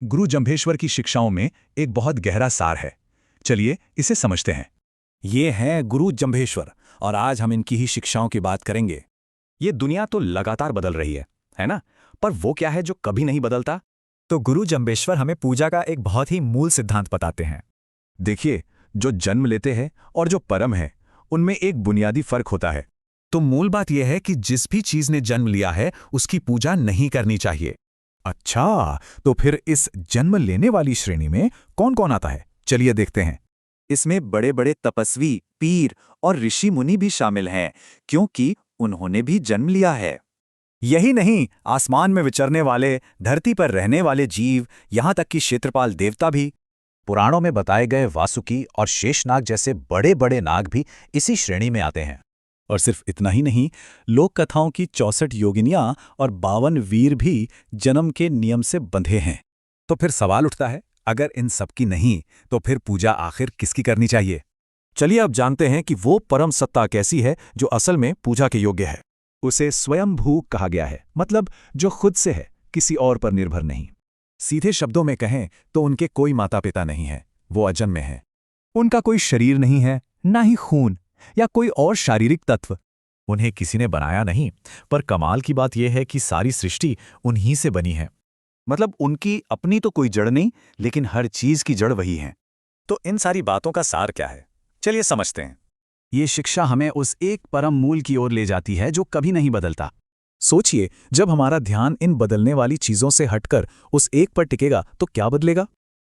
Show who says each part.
Speaker 1: गुरु जंभेश्वर की शिक्षाओं में एक बहुत गहरा सार है। चलिए इसे समझते हैं।
Speaker 2: ये हैं गुरु जंभेश्वर और आज हम इनकी ही शिक्षाओं की बात करेंगे। ये दुनिया तो लगातार बदल रही है ना? पर वो क्या है जो कभी नहीं बदलता?
Speaker 3: तो गुरु जंभेश्वर हमें पूजा का एक बहुत ही मूल सिद्धांत बताते हैं।
Speaker 1: देखिए, जो जन्म लेते हैं और जो परम है, उनमें एक बुनियादी फर्क होता है।
Speaker 3: तो मूल बात यह है कि जिस भी चीज ने जन्म लिया है उसकी पूजा नहीं करनी चाहिए।
Speaker 1: अच्छा, तो फिर इस जन्म लेने वाली श्रेणी में कौन कौन आता है? चलिए देखते हैं।
Speaker 4: इसमें बड़े बड़े तपस्वी, पीर और ऋषि मुनि भी शामिल हैं, क्योंकि उन्होंने भी जन्म लिया है।
Speaker 2: यही नहीं, आसमान में विचरने वाले, धरती पर रहने वाले जीव, यहाँ तक कि क्षेत्रपाल देवता भी। पुराणों में बताए गए वासुकी और शेषनाग जैसे बड़े बड़े नाग भी इसी श्रेणी में आते हैं।
Speaker 1: और सिर्फ इतना ही नहीं, लोक कथाओं की 64 योगिनियां और 52 वीर भी जन्म के नियम से बंधे हैं।
Speaker 3: तो फिर सवाल उठता है, अगर इन सब की नहीं तो फिर पूजा आखिर किसकी करनी चाहिए?
Speaker 1: चलिए अब जानते हैं कि वो परम सत्ता कैसी है जो असल में पूजा के योग्य है। उसे स्वयंभू कहा गया है, मतलब जो खुद से है, किसी और पर निर्भर नहीं। सीधे शब्दों में कहें तो उनके कोई माता पिता नहीं है, वो अजन्मे हैं। उनका कोई शरीर नहीं है, ना ही खून या कोई और शारीरिक तत्व।
Speaker 3: उन्हें किसी ने बनाया नहीं, पर कमाल की बात यह है कि सारी सृष्टि उन्हीं से बनी है।
Speaker 2: मतलब उनकी अपनी तो कोई जड़ नहीं, लेकिन हर चीज की जड़ वही है। तो इन सारी बातों का सार क्या है? चलिए समझते हैं।
Speaker 1: ये शिक्षा हमें उस एक परम मूल की ओर ले जाती है जो कभी नहीं बदलता। सोचिए, जब हमारा ध्यान इन बदलने वाली चीजों से हटकर उस एक पर टिकेगा तो क्या बदलेगा?